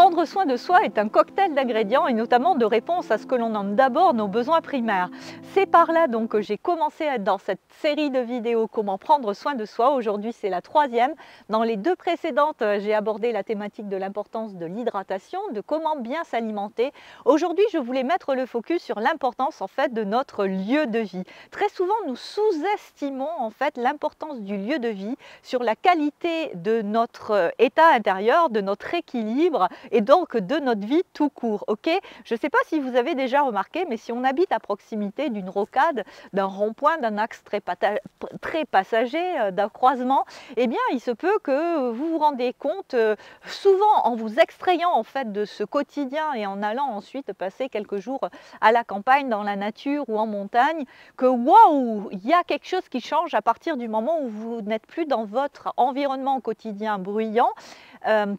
Prendre soin de soi est un cocktail d'ingrédients et notamment de réponses à ce que l'on nomme d'abord nos besoins primaires. C'est par là donc que j'ai commencé dans cette série de vidéos comment prendre soin de soi. Aujourd'hui c'est la troisième. Dans les deux précédentes, j'ai abordé la thématique de l'importance de l'hydratation, de comment bien s'alimenter. Aujourd'hui je voulais mettre le focus sur l'importance en fait de notre lieu de vie. Très souvent nous sous-estimons en fait l'importance du lieu de vie sur la qualité de notre état intérieur, de notre équilibre et donc de notre vie tout court. Ok, je ne sais pas si vous avez déjà remarqué, mais si on habite à proximité d'une rocade, d'un rond-point, d'un axe très passager, d'un croisement, eh bien il se peut que vous vous rendez compte, souvent en vous extrayant en fait de ce quotidien et en allant ensuite passer quelques jours à la campagne, dans la nature ou en montagne, que waouh, il y a quelque chose qui change à partir du moment où vous n'êtes plus dans votre environnement quotidien bruyant,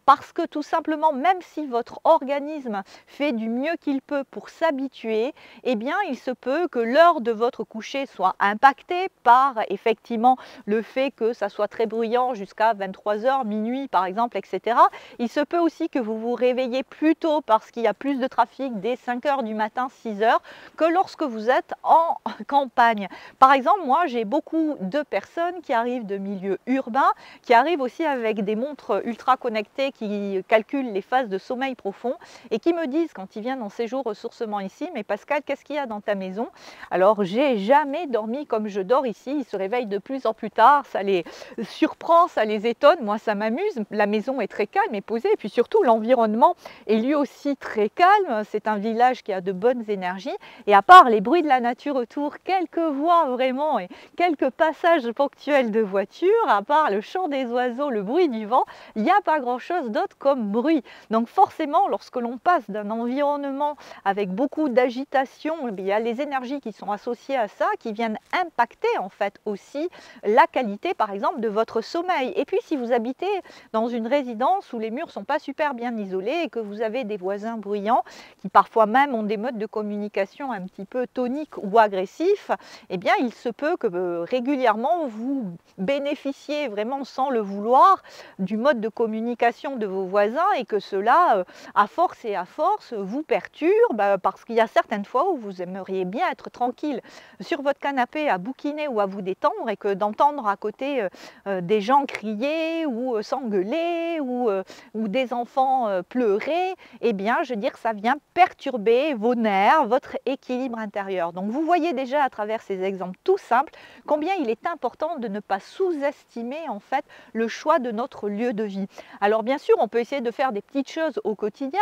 parce que tout simplement, même si votre organisme fait du mieux qu'il peut pour s'habituer, eh bien il se peut que l'heure de votre coucher soit impactée par effectivement le fait que ça soit très bruyant jusqu'à 23 h, minuit par exemple, etc. Il se peut aussi que vous vous réveillez plus tôt parce qu'il y a plus de trafic dès 5 h du matin, 6 h, que lorsque vous êtes en campagne. Par exemple, moi j'ai beaucoup de personnes qui arrivent de milieux urbains, qui arrivent aussi avec des montres ultra connectées qui calculent les phases de sommeil profond et qui me disent quand ils viennent en séjour ressourcement ici: mais Pascal, qu'est-ce qu'il y a dans ta maison? Alors j'ai jamais dormi comme je dors ici. Ils se réveillent de plus en plus tard, ça les surprend, ça les étonne, moi ça m'amuse. La maison est très calme et posée et puis surtout l'environnement est lui aussi très calme. C'est un village qui a de bonnes énergies et à part les bruits de la nature autour, quelques voix vraiment et quelques passages ponctuels de voitures, à part le chant des oiseaux, le bruit du vent, il n'y a pas grand-chose d'autre comme bruit. Donc forcément, lorsque l'on passe d'un environnement avec beaucoup d'agitation, il y a les énergies qui sont associées à ça, qui viennent impacter en fait aussi la qualité par exemple de votre sommeil. Et puis si vous habitez dans une résidence où les murs ne sont pas super bien isolés et que vous avez des voisins bruyants qui parfois même ont des modes de communication un petit peu toniques ou agressifs, eh bien il se peut que régulièrement vous bénéficiez vraiment sans le vouloir du mode de communication de vos voisins et que cela, à force et à force, vous perturbe parce qu'il y a certaines fois où vous aimeriez bien être tranquille sur votre canapé à bouquiner ou à vous détendre et que d'entendre à côté des gens crier ou s'engueuler ou des enfants pleurer, eh bien je veux dire ça vient perturber vos nerfs, votre équilibre intérieur. Donc vous voyez déjà à travers ces exemples tout simples combien il est important de ne pas sous-estimer en fait le choix de notre lieu de vie. Alors bien sûr, on peut essayer de faire des petites choses au quotidien,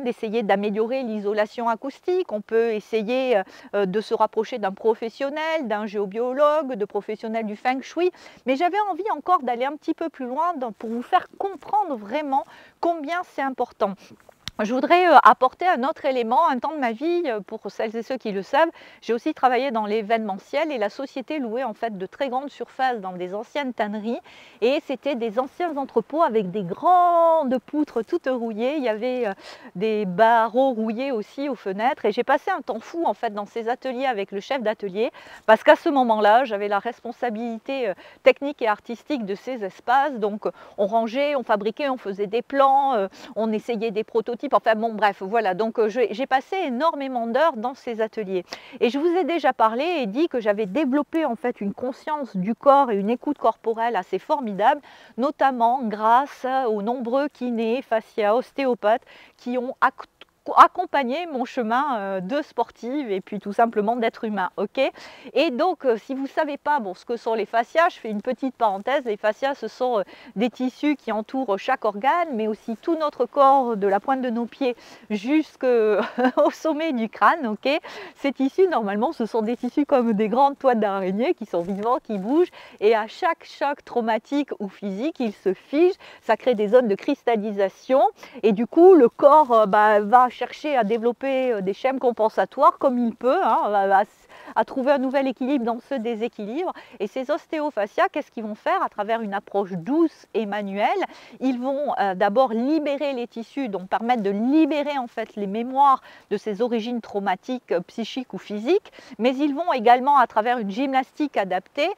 d'essayer d'améliorer l'isolation acoustique, on peut essayer de se rapprocher d'un professionnel, d'un géobiologue, de professionnels du feng shui, mais j'avais envie encore d'aller un petit peu plus loin pour vous faire comprendre vraiment combien c'est important. Je voudrais apporter un autre élément. Un temps de ma vie, pour celles et ceux qui le savent, j'ai aussi travaillé dans l'événementiel et la société louait en fait de très grandes surfaces dans des anciennes tanneries et c'était des anciens entrepôts avec des grandes poutres toutes rouillées. Il y avait des barreaux rouillés aussi aux fenêtres et j'ai passé un temps fou en fait dans ces ateliers avec le chef d'atelier parce qu'à ce moment-là, j'avais la responsabilité technique et artistique de ces espaces. Donc on rangeait, on fabriquait, on faisait des plans, on essayait des prototypes. Enfin bon, bref, voilà, donc j'ai passé énormément d'heures dans ces ateliers. Et je vous ai déjà parlé et dit que j'avais développé en fait une conscience du corps et une écoute corporelle assez formidable, notamment grâce aux nombreux kinés, fascias, ostéopathes qui ont accompagner mon chemin de sportive et puis tout simplement d'être humain, ok. Et donc si vous ne savez pas ce que sont les fascias, je fais une petite parenthèse. Les fascias, ce sont des tissus qui entourent chaque organe mais aussi tout notre corps de la pointe de nos pieds jusqu'au sommet du crâne, ok. Ces tissus normalement ce sont des tissus comme des grandes toiles d'araignée qui sont vivants, qui bougent et à chaque choc traumatique ou physique ils se figent, ça crée des zones de cristallisation et du coup le corps va chercher à développer des schèmes compensatoires comme il peut, à trouver un nouvel équilibre dans ce déséquilibre. Et ces ostéofascias, qu'est-ce qu'ils vont faire à travers une approche douce et manuelle? Ils vont d'abord libérer les tissus, donc permettre de libérer en fait les mémoires de ces origines traumatiques, psychiques ou physiques, mais ils vont également à travers une gymnastique adaptée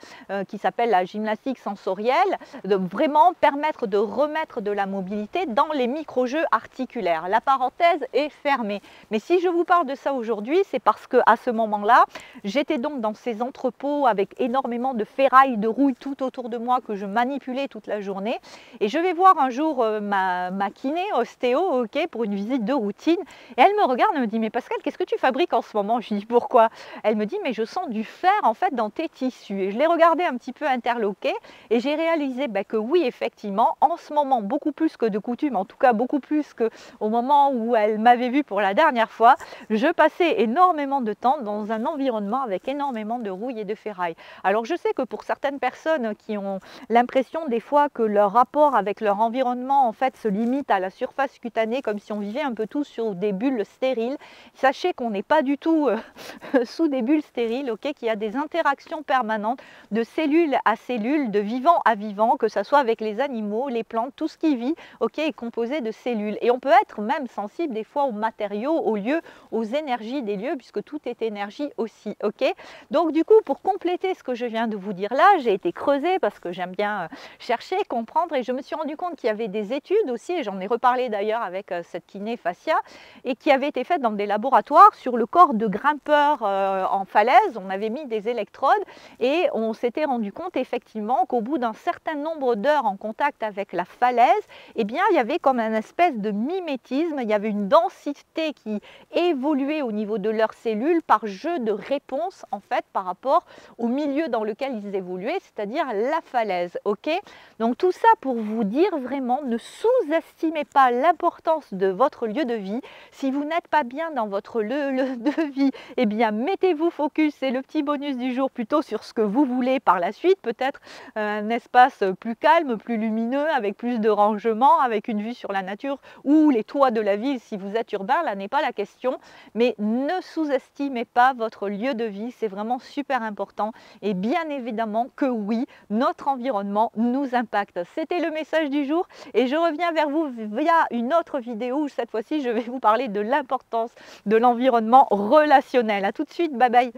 qui s'appelle la gymnastique sensorielle, de vraiment permettre de remettre de la mobilité dans les micro-jeux articulaires. La parenthèse est fermée. Mais si je vous parle de ça aujourd'hui, c'est parce qu'à ce moment-là, j'étais donc dans ces entrepôts avec énormément de ferraille, de rouille tout autour de moi que je manipulais toute la journée. Et je vais voir un jour ma kiné, ostéo, ok, pour une visite de routine. Et elle me regarde et me dit, mais Pascal, qu'est-ce que tu fabriques en ce moment? Je lui dis, pourquoi? Elle me dit, mais je sens du fer en fait dans tes tissus. Et je l'ai regardé un petit peu interloqué et j'ai réalisé que oui, effectivement, en ce moment, beaucoup plus que de coutume, en tout cas beaucoup plus qu'au moment où elle m'avait vue pour la dernière fois, je passais énormément de temps dans un environnement avec énormément de rouille et de ferraille. Alors je sais que pour certaines personnes qui ont l'impression des fois que leur rapport avec leur environnement en fait se limite à la surface cutanée, comme si on vivait un peu tous sur des bulles stériles, sachez qu'on n'est pas du tout sous des bulles stériles, ok, qu'il y a des interactions permanentes de cellules à cellules, de vivant à vivant, que ce soit avec les animaux, les plantes, tout ce qui vit, ok, est composé de cellules. Et on peut être même sensible des fois aux matériaux, aux lieux, aux énergies des lieux, puisque tout est énergie aussi, ok. Donc du coup, pour compléter ce que je viens de vous dire là, j'ai été creusée parce que j'aime bien chercher, comprendre, et je me suis rendu compte qu'il y avait des études aussi, et j'en ai reparlé d'ailleurs avec cette kiné fascia, et qui avaient été faites dans des laboratoires sur le corps de grimpeurs en falaise. On avait mis des électrodes et on s'était rendu compte effectivement qu'au bout d'un certain nombre d'heures en contact avec la falaise, eh bien, il y avait comme une espèce de mimétisme, il y avait une densité qui évoluait au niveau de leurs cellules par jeu de réponse en fait par rapport au milieu dans lequel ils évoluaient, c'est-à-dire la falaise, ok. Donc tout ça pour vous dire vraiment, ne sous-estimez pas l'importance de votre lieu de vie. Si vous n'êtes pas bien dans votre lieu de vie, eh bien mettez-vous focus, c'est le petit bonus du jour, plutôt sur ce que vous voulez par la suite, peut-être un espace plus calme, plus lumineux, avec plus de rangement, avec une vue sur la nature ou les toits de la ville si vous êtes urbain, là n'est pas la question, mais ne sous-estimez pas votre lieu de vie, c'est vraiment super important et bien évidemment que oui, notre environnement nous impacte. C'était le message du jour et je reviens vers vous via une autre vidéo où cette fois-ci je vais vous parler de l'importance de l'environnement relationnel. A tout de suite, bye bye.